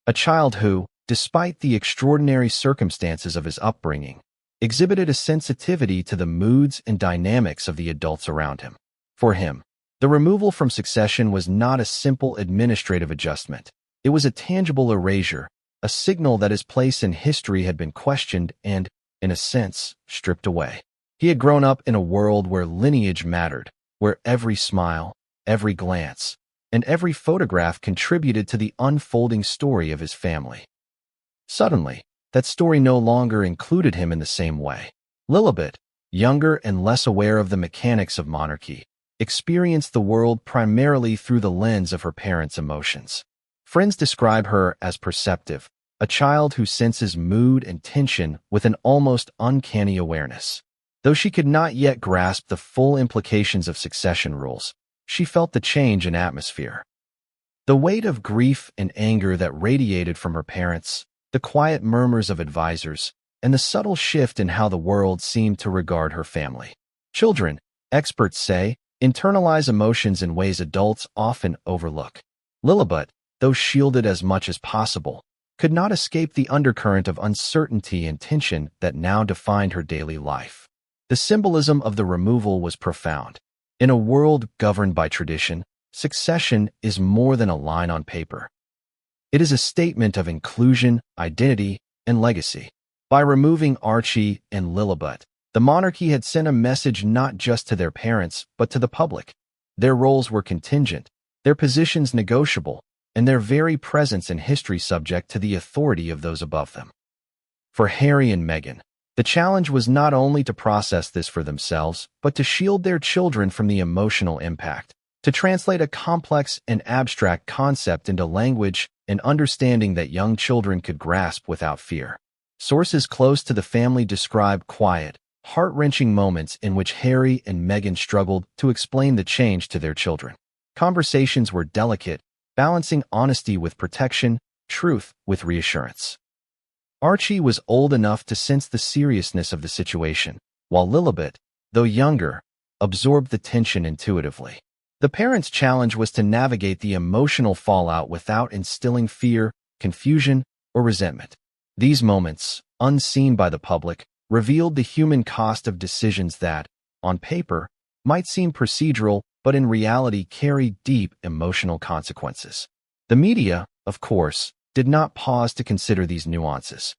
A child who, despite the extraordinary circumstances of his upbringing, exhibited a sensitivity to the moods and dynamics of the adults around him. For him, the removal from succession was not a simple administrative adjustment. It was a tangible erasure, a signal that his place in history had been questioned and, in a sense, stripped away. He had grown up in a world where lineage mattered, where every smile, every glance, and every photograph contributed to the unfolding story of his family. Suddenly, that story no longer included him in the same way. Lilibet, younger and less aware of the mechanics of monarchy, experienced the world primarily through the lens of her parents' emotions. Friends describe her as perceptive, a child who senses mood and tension with an almost uncanny awareness. Though she could not yet grasp the full implications of succession rules, she felt the change in atmosphere. The weight of grief and anger that radiated from her parents, the quiet murmurs of advisors, and the subtle shift in how the world seemed to regard her family. Children, experts say, internalize emotions in ways adults often overlook. Lilibet, though shielded as much as possible, could not escape the undercurrent of uncertainty and tension that now defined her daily life. The symbolism of the removal was profound. In a world governed by tradition, succession is more than a line on paper. It is a statement of inclusion, identity, and legacy. By removing Archie and Lilibet, the monarchy had sent a message not just to their parents, but to the public. Their roles were contingent, their positions negotiable, and their very presence in history subject to the authority of those above them. For Harry and Meghan, the challenge was not only to process this for themselves, but to shield their children from the emotional impact, to translate a complex and abstract concept into language and understanding that young children could grasp without fear. Sources close to the family describe quiet, heart-wrenching moments in which Harry and Meghan struggled to explain the change to their children. Conversations were delicate, balancing honesty with protection, truth with reassurance. Archie was old enough to sense the seriousness of the situation, while Lilibet, though younger, absorbed the tension intuitively. The parents' challenge was to navigate the emotional fallout without instilling fear, confusion, or resentment. These moments, unseen by the public, revealed the human cost of decisions that, on paper, might seem procedural but in reality carry deep emotional consequences. The media, of course, did not pause to consider these nuances.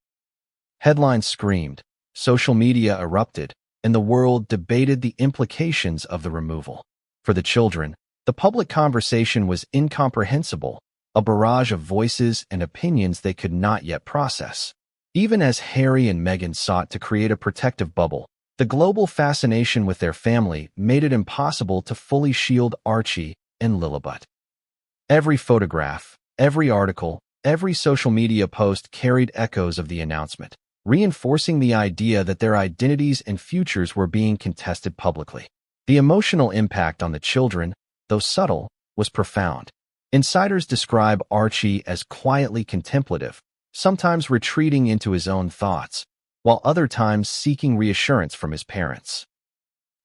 Headlines screamed, social media erupted, and the world debated the implications of the removal. For the children, the public conversation was incomprehensible, a barrage of voices and opinions they could not yet process. Even as Harry and Meghan sought to create a protective bubble, the global fascination with their family made it impossible to fully shield Archie and Lilibet. Every photograph, every article, every social media post carried echoes of the announcement, reinforcing the idea that their identities and futures were being contested publicly. The emotional impact on the children, though subtle, was profound. Insiders describe Archie as quietly contemplative, sometimes retreating into his own thoughts, while other times seeking reassurance from his parents.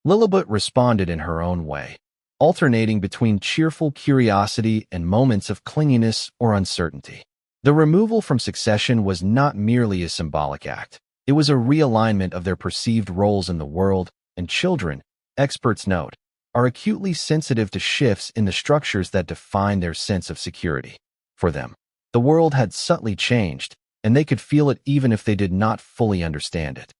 Lilibet responded in her own way, alternating between cheerful curiosity and moments of clinginess or uncertainty. The removal from succession was not merely a symbolic act. It was a realignment of their perceived roles in the world, and children, experts note, are acutely sensitive to shifts in the structures that define their sense of security. For them, the world had subtly changed, and they could feel it even if they did not fully understand it.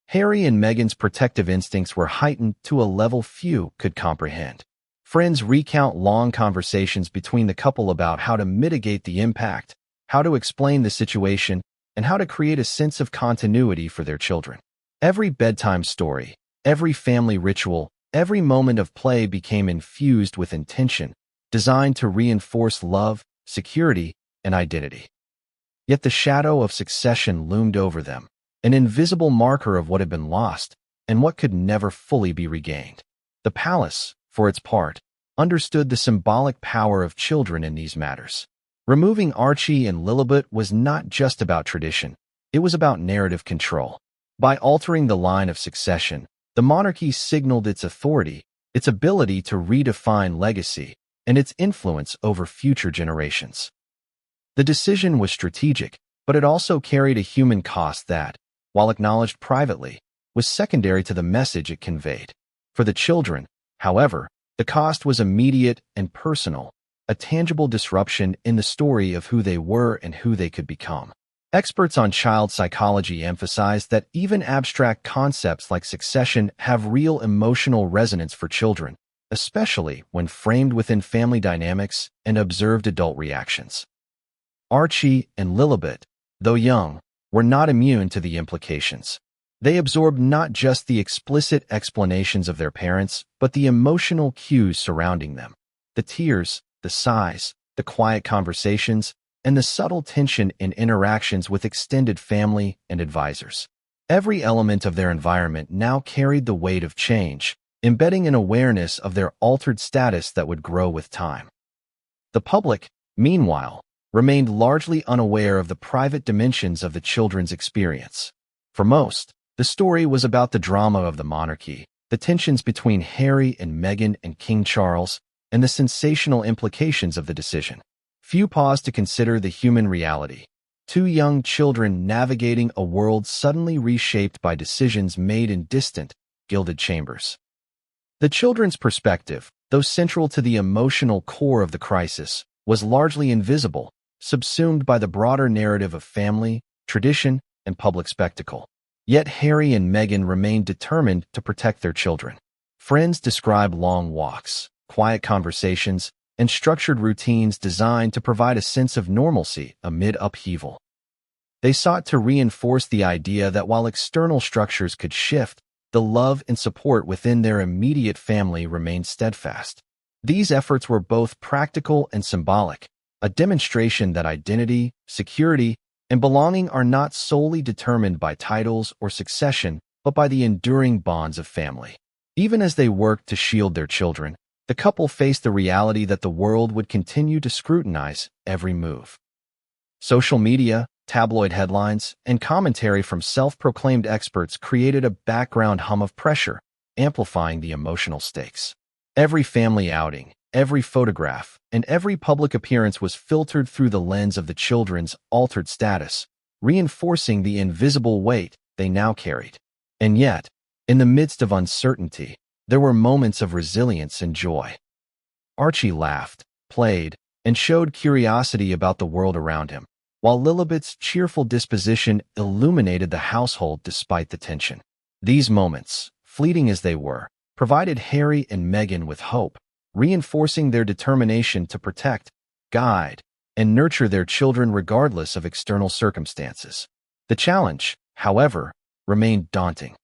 Harry and Meghan's protective instincts were heightened to a level few could comprehend. Friends recount long conversations between the couple about how to mitigate the impact, how to explain the situation, and how to create a sense of continuity for their children. Every bedtime story, every family ritual, every moment of play became infused with intention, designed to reinforce love, security, and identity. Yet the shadow of succession loomed over them, an invisible marker of what had been lost and what could never fully be regained. The palace, for its part, understood the symbolic power of children in these matters. Removing Archie and Lilibet was not just about tradition, it was about narrative control. By altering the line of succession, the monarchy signaled its authority, its ability to redefine legacy, and its influence over future generations. The decision was strategic, but it also carried a human cost that, while acknowledged privately, was secondary to the message it conveyed. For the children, however, the cost was immediate and personal, a tangible disruption in the story of who they were and who they could become. Experts on child psychology emphasize that even abstract concepts like succession have real emotional resonance for children, especially when framed within family dynamics and observed adult reactions. Archie and Lilibet, though young, were not immune to the implications. They absorbed not just the explicit explanations of their parents, but the emotional cues surrounding them. The tears, the sighs, the quiet conversations, and the subtle tension in interactions with extended family and advisors. Every element of their environment now carried the weight of change, embedding an awareness of their altered status that would grow with time. The public, meanwhile, remained largely unaware of the private dimensions of the children's experience. For most, the story was about the drama of the monarchy, the tensions between Harry and Meghan and King Charles, and the sensational implications of the decision. Few paused to consider the human reality. Two young children navigating a world suddenly reshaped by decisions made in distant, gilded chambers. The children's perspective, though central to the emotional core of the crisis, was largely invisible, subsumed by the broader narrative of family, tradition, and public spectacle. Yet Harry and Meghan remained determined to protect their children. Friends describe long walks, quiet conversations, and structured routines designed to provide a sense of normalcy amid upheaval. They sought to reinforce the idea that while external structures could shift, the love and support within their immediate family remained steadfast. These efforts were both practical and symbolic, a demonstration that identity, security, and belonging are not solely determined by titles or succession, but by the enduring bonds of family. Even as they worked to shield their children, the couple faced the reality that the world would continue to scrutinize every move. Social media, tabloid headlines, and commentary from self-proclaimed experts created a background hum of pressure, amplifying the emotional stakes. Every family outing, every photograph, and every public appearance was filtered through the lens of the children's altered status, reinforcing the invisible weight they now carried. And yet, in the midst of uncertainty, there were moments of resilience and joy. Archie laughed, played, and showed curiosity about the world around him, while Lilibet's cheerful disposition illuminated the household despite the tension. These moments, fleeting as they were, provided Harry and Meghan with hope, reinforcing their determination to protect, guide, and nurture their children regardless of external circumstances. The challenge, however, remained daunting.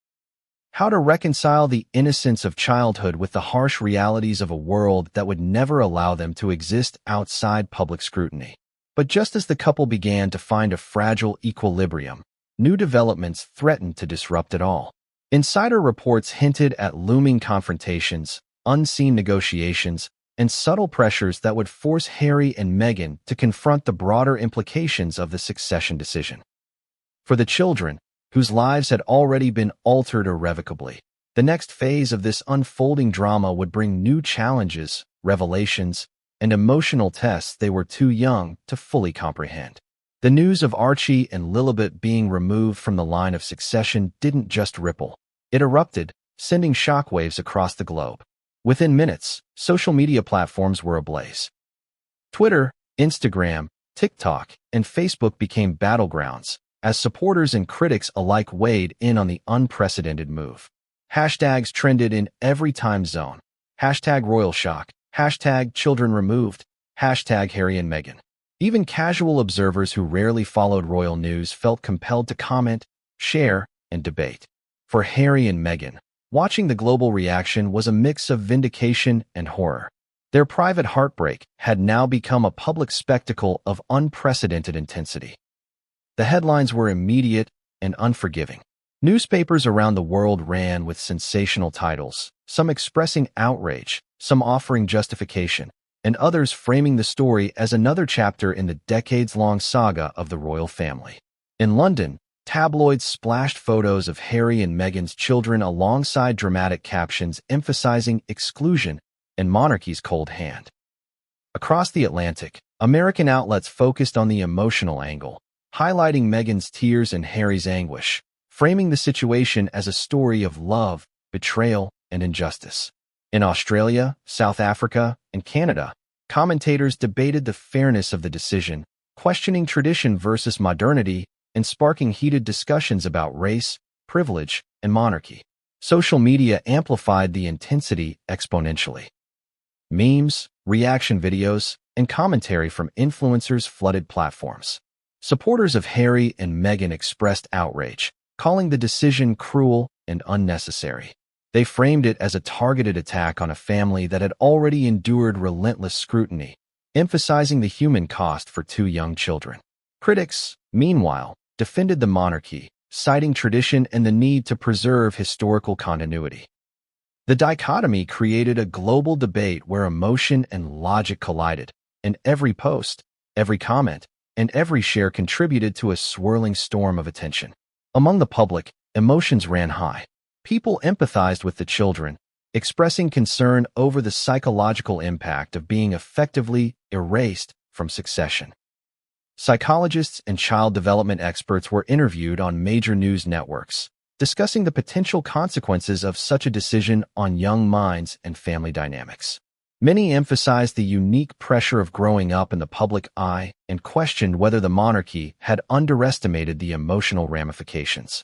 How to reconcile the innocence of childhood with the harsh realities of a world that would never allow them to exist outside public scrutiny. But just as the couple began to find a fragile equilibrium, new developments threatened to disrupt it all. Insider reports hinted at looming confrontations, unseen negotiations, and subtle pressures that would force Harry and Meghan to confront the broader implications of the succession decision. For the children, whose lives had already been altered irrevocably, the next phase of this unfolding drama would bring new challenges, revelations, and emotional tests they were too young to fully comprehend. The news of Archie and Lilibet being removed from the line of succession didn't just ripple. It erupted, sending shockwaves across the globe. Within minutes, social media platforms were ablaze. Twitter, Instagram, TikTok, and Facebook became battlegrounds, as supporters and critics alike weighed in on the unprecedented move. Hashtags trended in every time zone. Hashtag royal shock, hashtag children removed, hashtag Harry and Meghan. Even casual observers who rarely followed royal news felt compelled to comment, share, and debate. For Harry and Meghan, watching the global reaction was a mix of vindication and horror. Their private heartbreak had now become a public spectacle of unprecedented intensity. The headlines were immediate and unforgiving. Newspapers around the world ran with sensational titles, some expressing outrage, some offering justification, and others framing the story as another chapter in the decades-long saga of the royal family. In London, tabloids splashed photos of Harry and Meghan's children alongside dramatic captions emphasizing exclusion and monarchy's cold hand. Across the Atlantic, American outlets focused on the emotional angle, highlighting Meghan's tears and Harry's anguish, framing the situation as a story of love, betrayal, and injustice. In Australia, South Africa, and Canada, commentators debated the fairness of the decision, questioning tradition versus modernity and sparking heated discussions about race, privilege, and monarchy. Social media amplified the intensity exponentially. Memes, reaction videos, and commentary from influencers flooded platforms. Supporters of Harry and Meghan expressed outrage, calling the decision cruel and unnecessary. They framed it as a targeted attack on a family that had already endured relentless scrutiny, emphasizing the human cost for two young children. Critics, meanwhile, defended the monarchy, citing tradition and the need to preserve historical continuity. The dichotomy created a global debate where emotion and logic collided, and every post, every comment, and every share contributed to a swirling storm of attention. Among the public, emotions ran high. People empathized with the children, expressing concern over the psychological impact of being effectively erased from succession. Psychologists and child development experts were interviewed on major news networks, discussing the potential consequences of such a decision on young minds and family dynamics. Many emphasized the unique pressure of growing up in the public eye and questioned whether the monarchy had underestimated the emotional ramifications.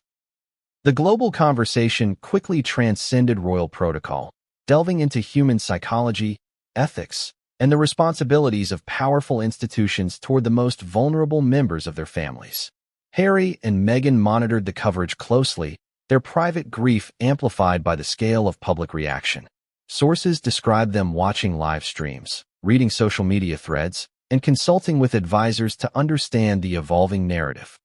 The global conversation quickly transcended royal protocol, delving into human psychology, ethics, and the responsibilities of powerful institutions toward the most vulnerable members of their families. Harry and Meghan monitored the coverage closely, their private grief amplified by the scale of public reaction. Sources described them watching live streams, reading social media threads, and consulting with advisors to understand the evolving narrative.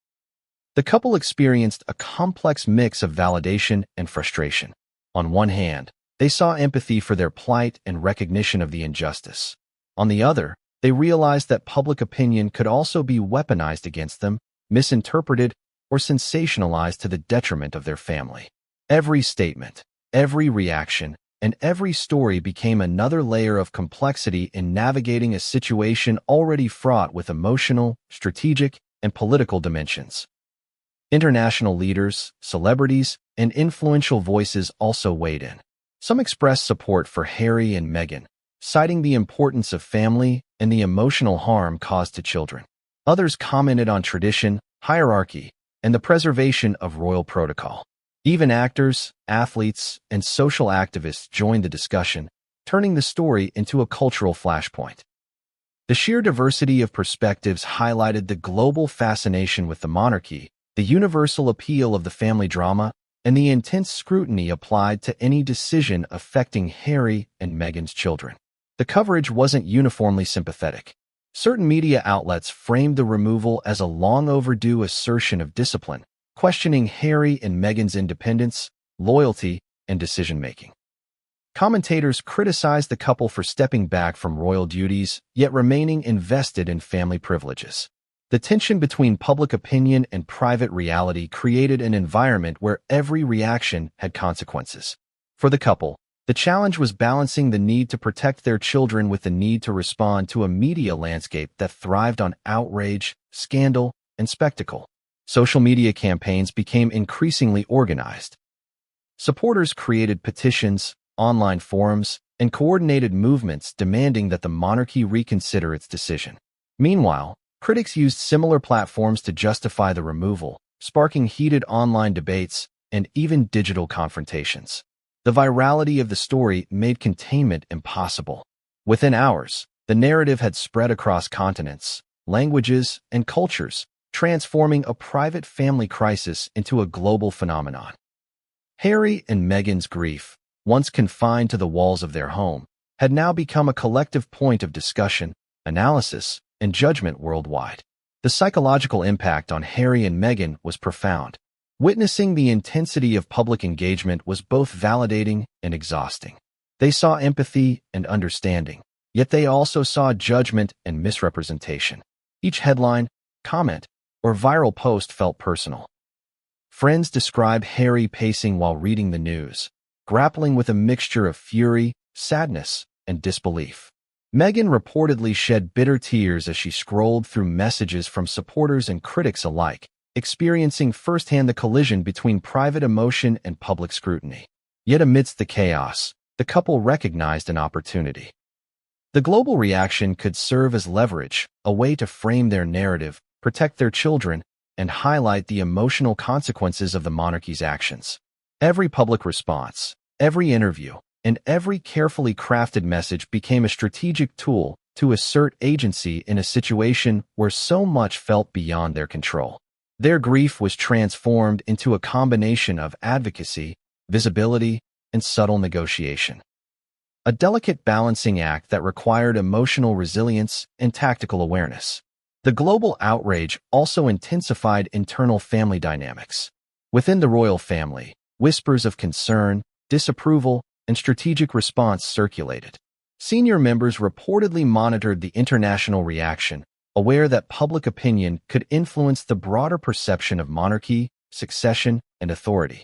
The couple experienced a complex mix of validation and frustration. On one hand, they saw empathy for their plight and recognition of the injustice. On the other, they realized that public opinion could also be weaponized against them, misinterpreted, or sensationalized to the detriment of their family. Every statement, every reaction, and every story became another layer of complexity in navigating a situation already fraught with emotional, strategic, and political dimensions. International leaders, celebrities, and influential voices also weighed in. Some expressed support for Harry and Meghan, citing the importance of family and the emotional harm caused to children. Others commented on tradition, hierarchy, and the preservation of royal protocol. Even actors, athletes, and social activists joined the discussion, turning the story into a cultural flashpoint. The sheer diversity of perspectives highlighted the global fascination with the monarchy, the universal appeal of the family drama, and the intense scrutiny applied to any decision affecting Harry and Meghan's children. The coverage wasn't uniformly sympathetic. Certain media outlets framed the removal as a long-overdue assertion of discipline, questioning Harry and Meghan's independence, loyalty, and decision-making. Commentators criticized the couple for stepping back from royal duties, yet remaining invested in family privileges. The tension between public opinion and private reality created an environment where every reaction had consequences. For the couple, the challenge was balancing the need to protect their children with the need to respond to a media landscape that thrived on outrage, scandal, and spectacle. Social media campaigns became increasingly organized. Supporters created petitions, online forums, and coordinated movements demanding that the monarchy reconsider its decision. Meanwhile, critics used similar platforms to justify the removal, sparking heated online debates and even digital confrontations. The virality of the story made containment impossible. Within hours, the narrative had spread across continents, languages, and cultures, transforming a private family crisis into a global phenomenon. Harry and Meghan's grief, once confined to the walls of their home, had now become a collective point of discussion, analysis, and judgment worldwide. The psychological impact on Harry and Meghan was profound. Witnessing the intensity of public engagement was both validating and exhausting. They saw empathy and understanding, yet they also saw judgment and misrepresentation. Each headline, comment, or viral post felt personal. Friends describe Harry pacing while reading the news, grappling with a mixture of fury, sadness, and disbelief. Meghan reportedly shed bitter tears as she scrolled through messages from supporters and critics alike, experiencing firsthand the collision between private emotion and public scrutiny. Yet amidst the chaos, the couple recognized an opportunity. The global reaction could serve as leverage, a way to frame their narrative, protect their children, and highlight the emotional consequences of the monarchy's actions. Every public response, every interview, and every carefully crafted message became a strategic tool to assert agency in a situation where so much felt beyond their control. Their grief was transformed into a combination of advocacy, visibility, and subtle negotiation. A delicate balancing act that required emotional resilience and tactical awareness. The global outrage also intensified internal family dynamics. Within the royal family, whispers of concern, disapproval, and strategic response circulated. Senior members reportedly monitored the international reaction, aware that public opinion could influence the broader perception of monarchy, succession, and authority.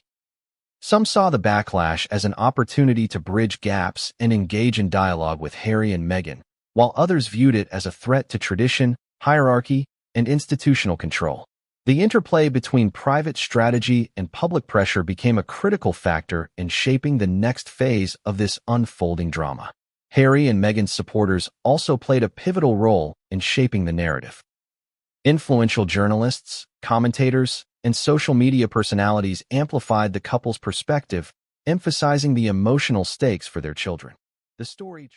Some saw the backlash as an opportunity to bridge gaps and engage in dialogue with Harry and Meghan, while others viewed it as a threat to tradition, hierarchy, and institutional control. The interplay between private strategy and public pressure became a critical factor in shaping the next phase of this unfolding drama. Harry and Meghan's supporters also played a pivotal role in shaping the narrative. Influential journalists, commentators, and social media personalities amplified the couple's perspective, emphasizing the emotional stakes for their children. The story